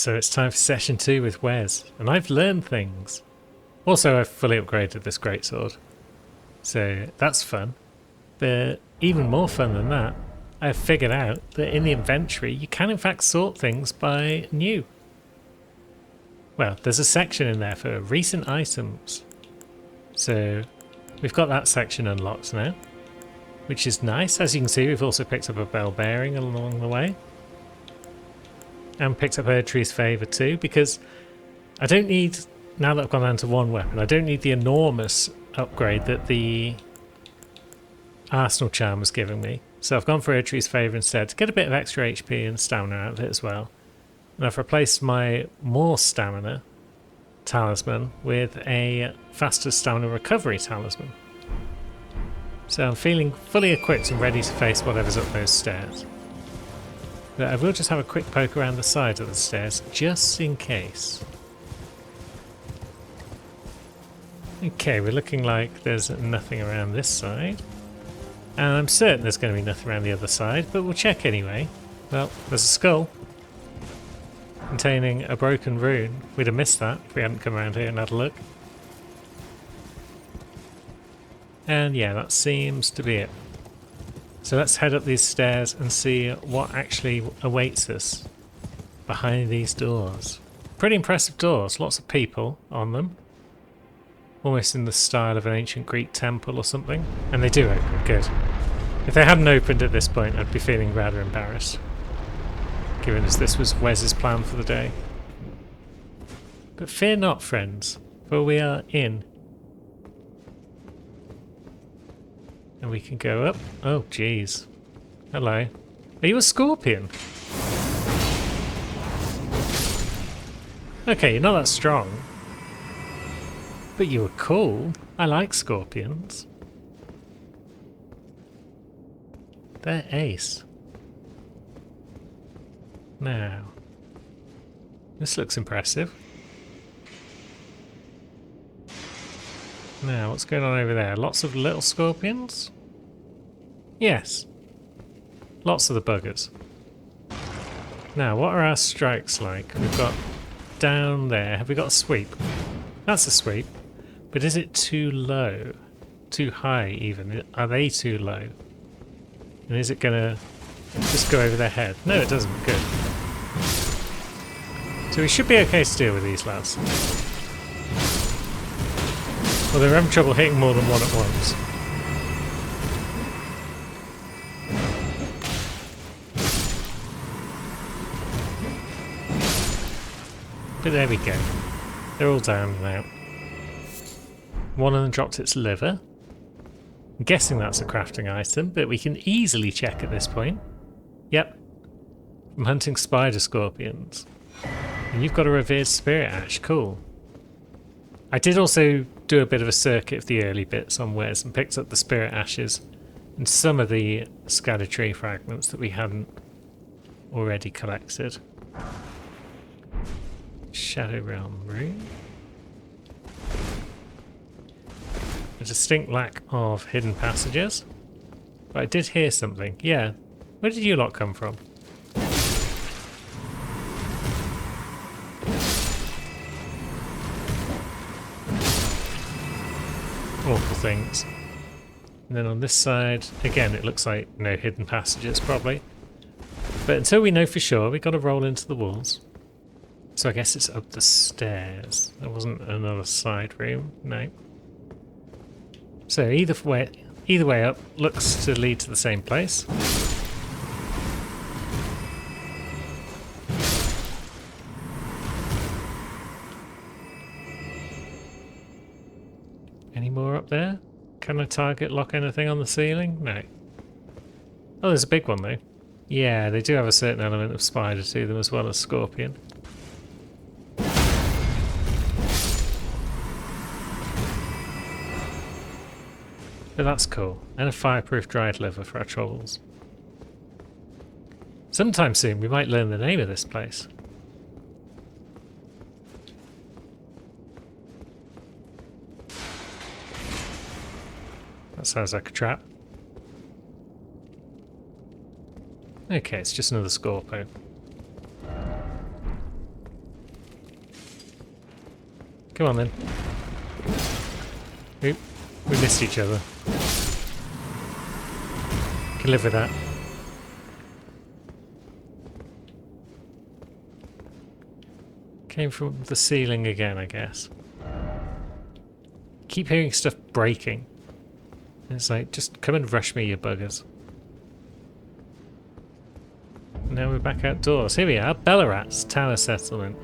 so it's time for session 2 with Wes, and I've learned things. Also, I've fully upgraded this greatsword, so that's fun. But even more fun than that, I've figured out that in the inventory you can in fact sort things by new. Well, there's a section in there for recent items. So we've got that section unlocked now, which is nice. As you can see, we've also picked up a bell bearing along the way. And picked up Erdtree's Favour too, because I don't need, now that I've gone down to one weapon, I don't need the enormous upgrade that the Arsenal Charm was giving me. So I've gone for Erdtree's Favour instead to get a bit of extra HP and stamina out of it as well. And I've replaced my more stamina talisman with a faster stamina recovery talisman. So I'm feeling fully equipped and ready to face whatever's up those stairs. But I will just have a quick poke around the side of the stairs, just in case. Okay, we're looking like there's nothing around this side. And I'm certain there's going to be nothing around the other side, but we'll check anyway. Well, there's a skull containing a broken rune. We'd have missed that if we hadn't come around here and had a look. And yeah, that seems to be it. So let's head up these stairs and see what actually awaits us behind these doors. Pretty impressive doors, lots of people on them. Almost in the style of an ancient Greek temple or something. And they do open, good. If they hadn't opened at this point, I'd be feeling rather embarrassed, given as this was Wes's plan for the day. But fear not, friends, for we are in. And we can go up. Oh, jeez. Hello. Are you a scorpion? Okay, you're not that strong. But you were cool. I like scorpions. They're ace. Now, this looks impressive. Now, what's going on over there? Lots of little scorpions? Yes. Lots of the buggers. Now, what are our strikes like? We've got down there. Have we got a sweep? That's a sweep. But is it too low? Too high, even? Are they too low? And is it going to just go over their head? No, it doesn't. Good. So we should be okay to deal with these lads. Well, they're having trouble hitting more than one at once. But there we go. They're all down now. One of them dropped its liver. I'm guessing that's a crafting item, but we can easily check at this point. Yep. From hunting spider scorpions. And you've got a revered spirit ash. Cool. I did also do a bit of a circuit of the early bits on Wes and picked up the spirit ashes and some of the scattered tree fragments that we hadn't already collected. Shadow Realm rune. A distinct lack of hidden passages. But I did hear something. Yeah. Where did you lot come from? Awful things. And then on this side, again, it looks like no hidden passages, probably. But until we know for sure, we've got to roll into the walls. So I guess it's up the stairs. There wasn't another side room, no. So either way up looks to lead to the same place. Any more up there? Can I target lock anything on the ceiling? No. Oh, there's a big one though. Yeah, they do have a certain element of spider to them as well as scorpion. But that's cool. And a fireproof dried liver for our troubles. Sometime soon we might learn the name of this place. That sounds like a trap. Okay, it's just another Scorpio. Come on then. Oop, we missed each other. Can live with that. Came from the ceiling again, I guess. Keep hearing stuff breaking. It's like, just come and rush me, you buggers. Now we're back outdoors. Here we are, Bellarat's Tower Settlement.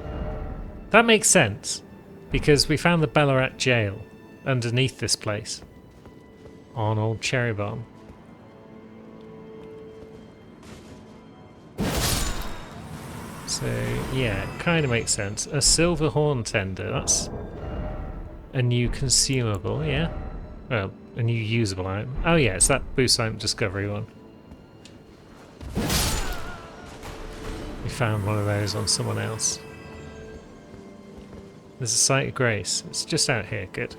That makes sense, because we found the Bellarat jail underneath this place. On old Cherry Bomb. So, yeah, it kind of makes sense. A silver horn tender, that's a new consumable, yeah? Well, a new usable item. Oh yeah, it's that boost item discovery one. We found one of those on someone else. There's a Site of Grace. It's just out here, good.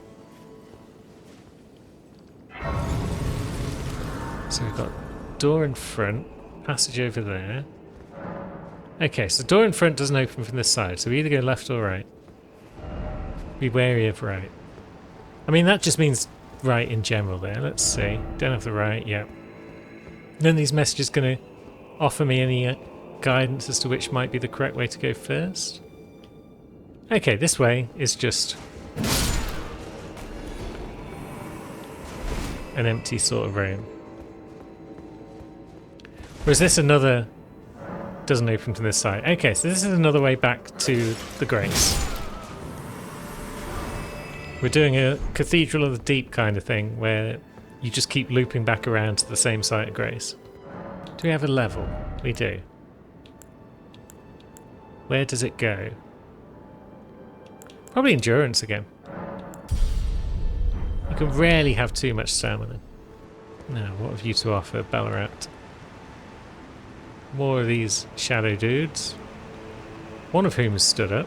So we've got door in front, passage over there. Okay, so the door in front doesn't open from this side, so we either go left or right. Be wary of right. I mean, that just means right in general there. Let's see. Don't have the right, yeah. None of these messages going to offer me any guidance as to which might be the correct way to go first. Okay, this way is just an empty sort of room. Or is this another... doesn't open from this side. Okay, so this is another way back to the Grace. We're doing a Cathedral of the Deep kind of thing, where you just keep looping back around to the same Site of Grace. Do we have a level? We do. Where does it go? Probably endurance again. You can rarely have too much stamina. Now, what have you to offer, Bellarat? More of these shadow dudes. One of whom has stood up.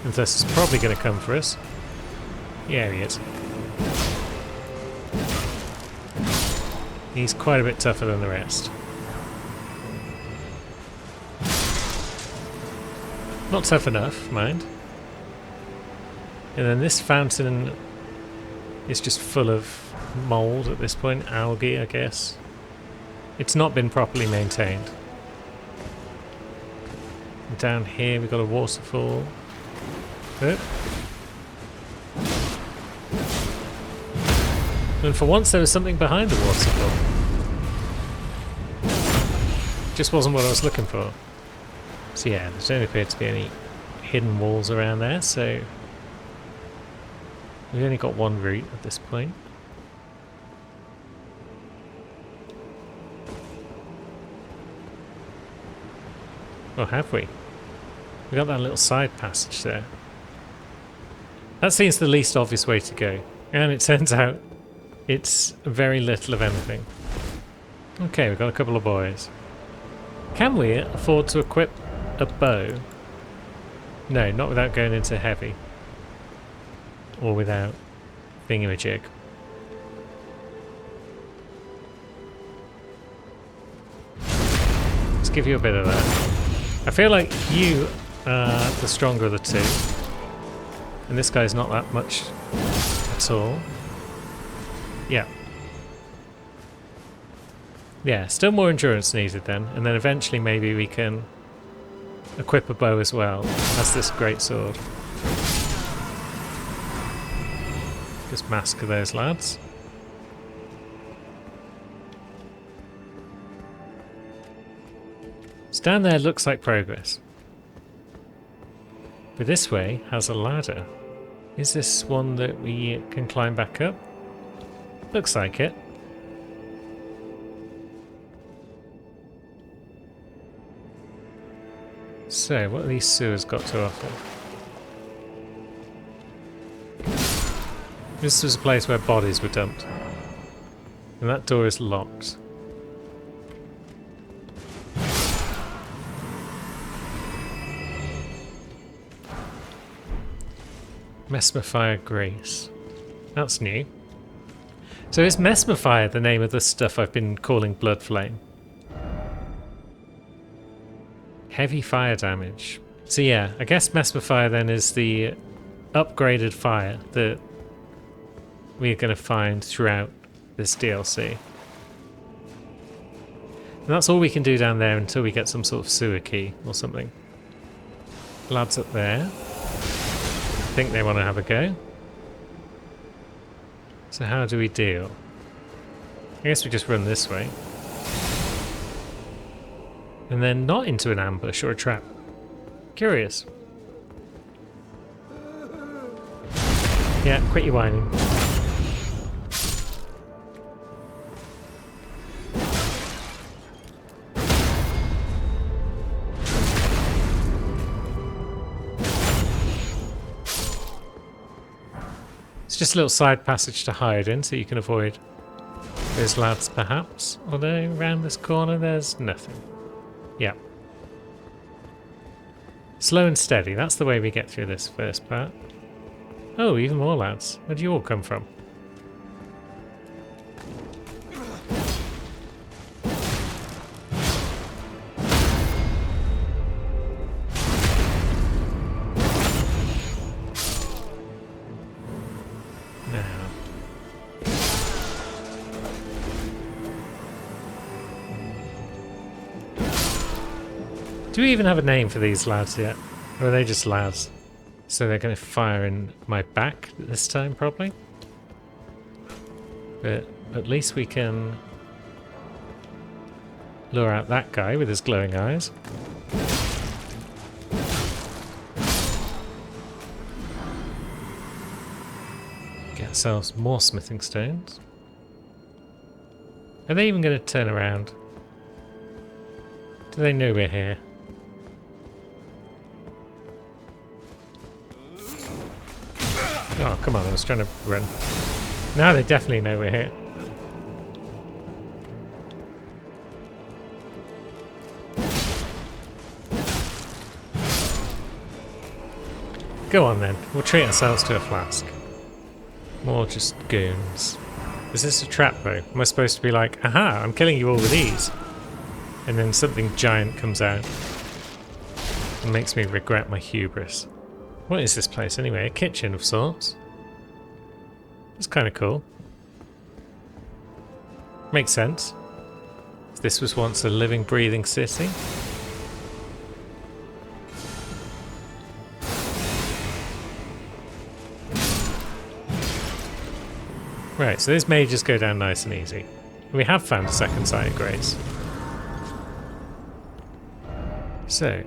And this is probably going to come for us. Yeah, he is. He's quite a bit tougher than the rest. Not tough enough, mind. And then this fountain is just full of mould at this point, algae, I guess. It's not been properly maintained. And down here we've got a waterfall. Oh. And for once there was something behind the waterfall. Just wasn't what I was looking for. So yeah, there don't appear to be any hidden walls around there, so we've only got one route at this point. Or have we? We got that little side passage there. That seems the least obvious way to go. And it turns out it's very little of anything. Okay, we've got a couple of boys. Can we afford to equip a bow? No, not without going into heavy. Or without thingamajig. Let's give you a bit of that. I feel like you are the stronger of the two. And this guy's not that much at all. Yeah. Yeah, still more endurance needed then. And then eventually maybe we can equip a bow as well. That's this great sword. Just massacre those lads. So down there looks like progress. But this way has a ladder. Is this one that we can climb back up? Looks like it. So, what have these sewers got to offer? This was a place where bodies were dumped. And that door is locked. Mesmer Grace. That's new. So is Mesmer the name of the stuff I've been calling Blood Flame? Heavy fire damage. So yeah, I guess Mesmer Fire then is the upgraded fire that we're going to find throughout this DLC. And that's all we can do down there until we get some sort of sewer key or something. Lads up there. I think they want to have a go. So how do we deal? I guess we just run this way. And then not into an ambush or a trap. Curious. Yeah, quit your whining. It's just a little side passage to hide in so you can avoid those lads perhaps. Although around this corner there's nothing. Yeah. Slow and steady, that's the way we get through this first part. Oh, even more lads. Where'd you all come from? Now. Do we even have a name for these lads yet? Or are they just lads? So they're going to fire in my back this time, probably. But at least we can lure out that guy with his glowing eyes. Get ourselves more smithing stones. Are they even going to turn around? Do they know we're here? Oh, come on, I was trying to run. Now they definitely know we're here. Go on then, we'll treat ourselves to a flask. More just goons. Is this a trap though? Am I supposed to be like, aha, I'm killing you all with these? And then something giant comes out and makes me regret my hubris. What is this place anyway? A kitchen of sorts. That's kind of cool. Makes sense. This was once a living, breathing city. Right, so this may just go down nice and easy. We have found a second site of grace. So,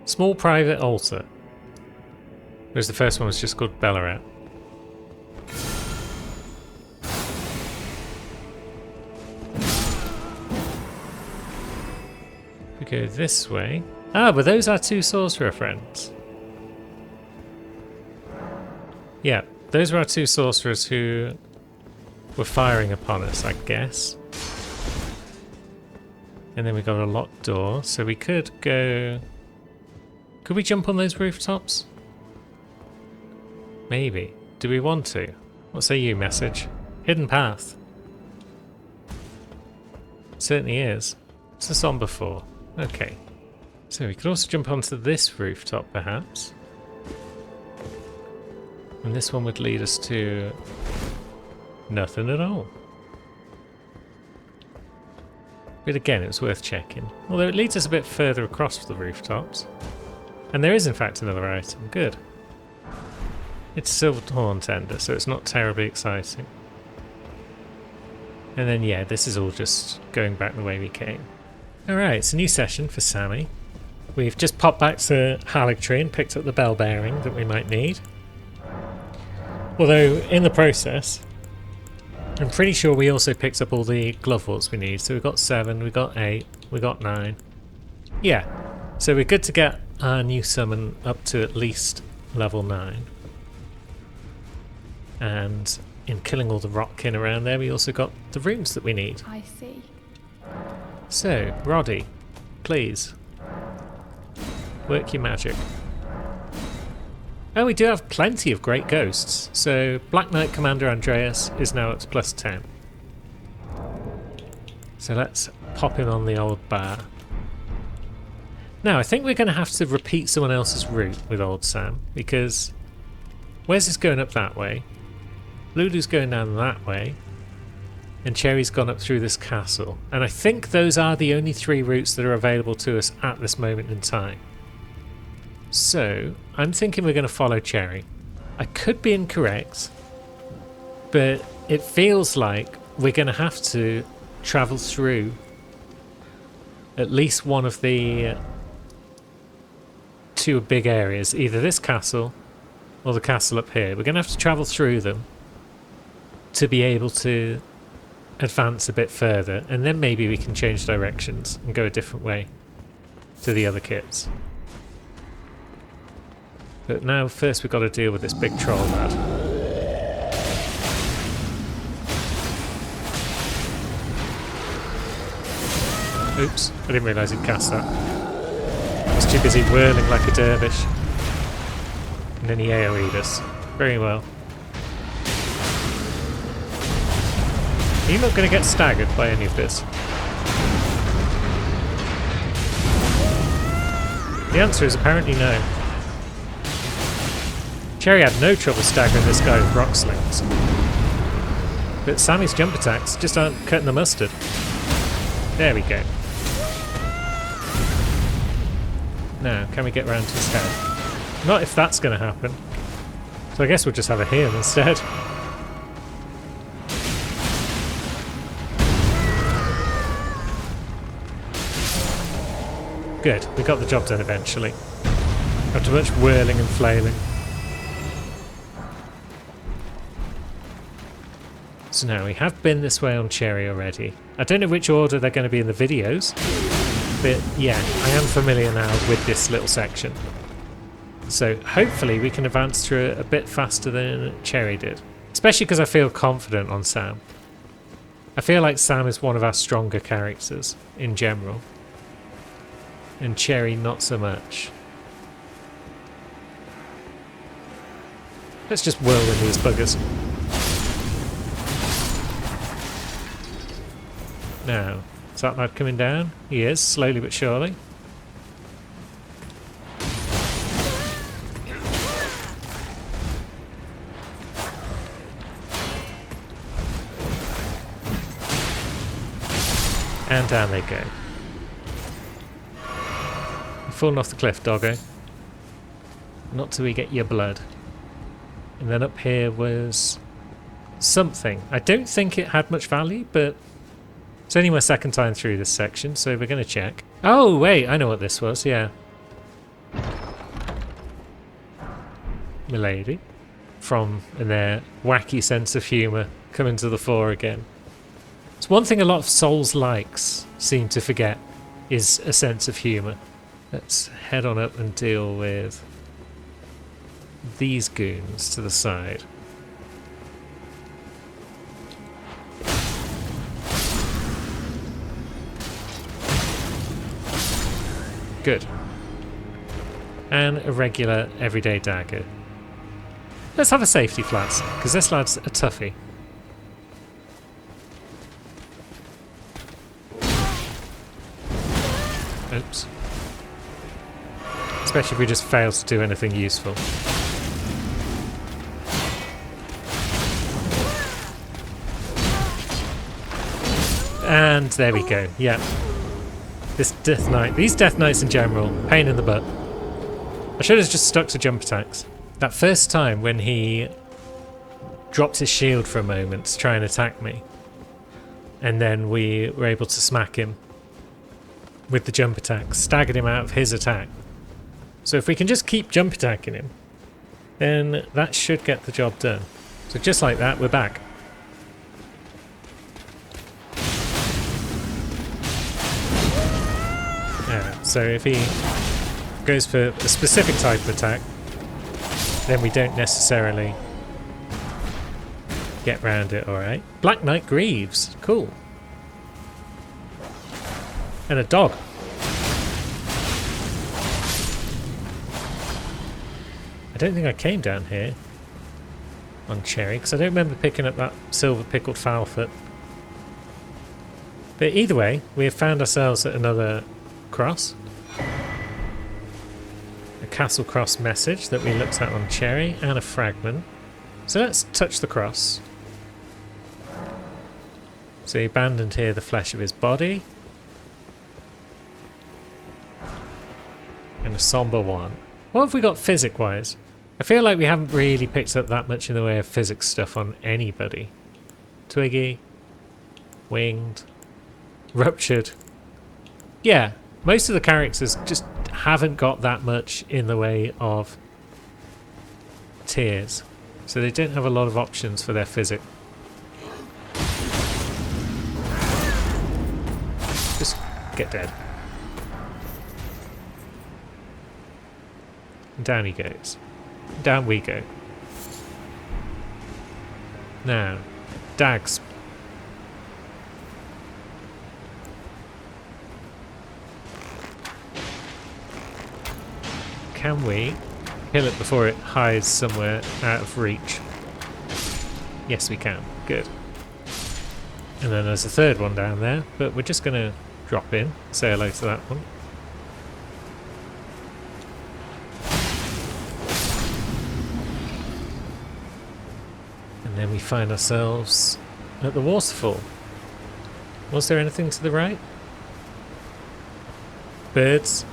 small private altar. Whereas the first one was just called Ballarat. We go this way. Ah, but those are two sorcerer friends. Yeah, those were our two sorcerers who were firing upon us, I guess. And then we got a locked door, so we could go... Could we jump on those rooftops? Maybe. Do we want to? What say you, message? Hidden path. Certainly is. What's this on before? Okay. So we could also jump onto this rooftop, perhaps. And this one would lead us to... nothing at all. But again, it was worth checking. Although it leads us a bit further across the rooftops. And there is in fact another item. Good. It's Silverhorn Tender, so it's not terribly exciting. And then yeah, this is all just going back the way we came. Alright, it's a new session for Sammy. We've just popped back to Haligtree and picked up the bell bearing that we might need. Although, in the process, I'm pretty sure we also picked up all the gloveworts we need. So we've got 7, we got 8, we got 9. Yeah, so we're good to get our new summon up to at least level 9. And in killing all the rotkin around there, we also got the rooms that we need. I see. So, Roddy, please, work your magic. Oh, we do have plenty of great ghosts. So, Black Knight Commander Andreas is now at +10. So let's pop him on the old bar. Now, I think we're going to have to repeat someone else's route with old Sam, because Wes is going up that way, Lulu's going down that way, and Cherry's gone up through this castle. And I think those are the only 3 routes that are available to us at this moment in time. So, I'm thinking we're going to follow Cherry. I could be incorrect, but it feels like we're going to have to travel through at least one of the 2 big areas, either this castle or the castle up here. We're going to have to travel through them to be able to advance a bit further, and then maybe we can change directions and go a different way to the other kits. But now first we've got to deal with this big troll lad. Oops, I didn't realise he'd cast that. I was too busy whirling like a dervish. And then he AoE'd us. Very well. Are you not going to get staggered by any of this? The answer is apparently no. Cherry had no trouble staggering this guy with rock slings. But Sammy's jump attacks just aren't cutting the mustard. There we go. Now, can we get round to his head? Not if that's going to happen. So I guess we'll just have a heal instead. Good, we got the job done eventually. After much whirling and flailing. So now we have been this way on Cherry already. I don't know which order they're going to be in the videos, but yeah, I am familiar now with this little section. So hopefully we can advance through it a bit faster than Cherry did. Especially because I feel confident on Sam. I feel like Sam is one of our stronger characters in general. And Cherry not so much. Let's just whirlwind these buggers. Now, is that lad coming down? He is, slowly but surely. And down they go. You've fallen off the cliff, doggo. Not till we get your blood. And then up here was something. I don't think it had much value, but it's only my second time through this section, so we're going to check. Oh, wait, I know what this was, yeah. Milady. From their wacky sense of humour coming to the fore again. It's one thing a lot of Souls-likes seem to forget, is a sense of humour. Let's head on up and deal with these goons to the side. Good. And a regular everyday dagger. Let's have a safety flask, because this lad's a toughie. Oops. Especially if we just fail to do anything useful. And there we go, yeah. This Death Knight, these Death Knights in general, pain in the butt. I should have just stuck to jump attacks. That first time when he dropped his shield for a moment to try and attack me, and then we were able to smack him with the jump attack, staggered him out of his attack. So if we can just keep jump attacking him, then that should get the job done. So just like that, we're back. Yeah, so if he goes for a specific type of attack, then we don't necessarily get round it, alright. Black Knight Greaves, cool. And a dog. I don't think I came down here on Cherry, because I don't remember picking up that silver pickled fowlfoot. But either way, we have found ourselves at another cross. a Castle Cross message that we looked at on Cherry, and a fragment. So let's touch the cross. So he abandoned here the flesh of his body. And a somber one. What have we got physic-wise? I feel like we haven't really picked up that much in the way of physics stuff on anybody. Twiggy. Winged. Ruptured. Yeah, most of the characters just haven't got that much in the way of tears. So they don't have a lot of options for their physic. Just get dead. And down he goes. Down we go. Now, Dags. Can we kill it before it hides somewhere out of reach? Yes, we can. Good. And then there's a third one down there, but we're just going to drop in, say hello to that one. And then we find ourselves at the waterfall. Was there anything to the right? Birds.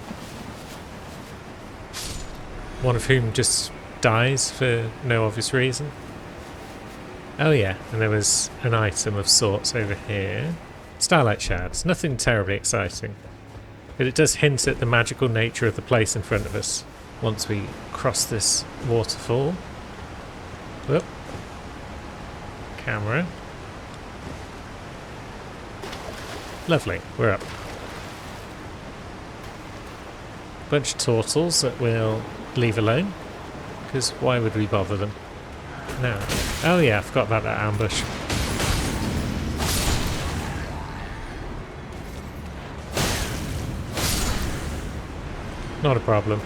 One of whom just dies for no obvious reason. Oh yeah, and there was an item of sorts over here. Starlight shards, nothing terribly exciting. But it does hint at the magical nature of the place in front of us once we cross this waterfall. Whoop. Camera. Lovely, we're up. Bunch of turtles that we'll leave alone, because why would we bother them? No. Oh yeah, I forgot about that ambush. Not a problem.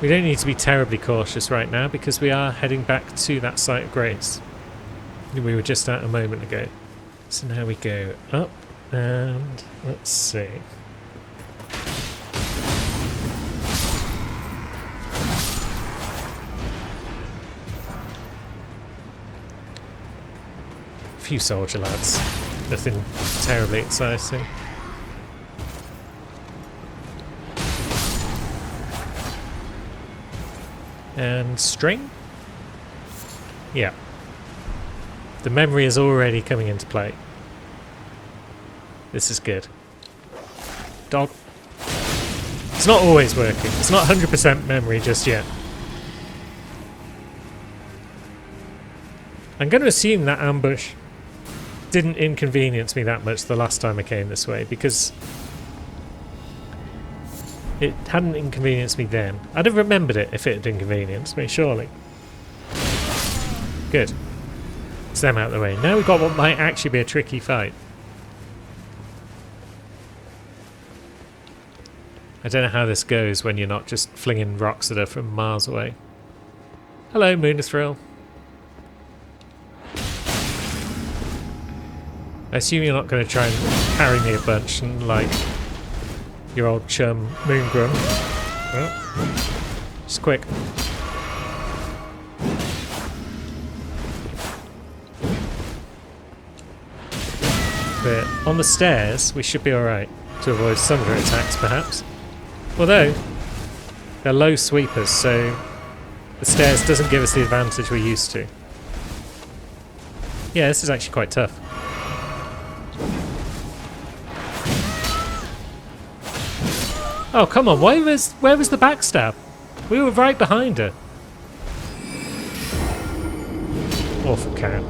We don't need to be terribly cautious right now because we are heading back to that site of grace we were just at a moment ago. So now we go up and let's see. Few soldier lads. Nothing terribly exciting. And string? Yeah. The memory is already coming into play. This is good. Dog. It's not always working. It's not 100% memory just yet. I'm going to assume that ambush didn't inconvenience me that much the last time I came this way, because it hadn't inconvenienced me then. I'd have remembered it if it had inconvenienced me, surely. Good. It's them out of the way. Now we've got what might actually be a tricky fight. I don't know how this goes when you're not just flinging rocks at her from miles away. Hello, Moonathril. I assume you're not going to try and carry me a bunch and like your old chum Moongrum. Well, just quick. But on the stairs we should be alright to avoid some of their attacks perhaps. Although they're low sweepers, so the stairs doesn't give us the advantage we're used to. Yeah, this is actually quite tough. Oh, come on, where was the backstab? We were right behind her. Awful cat.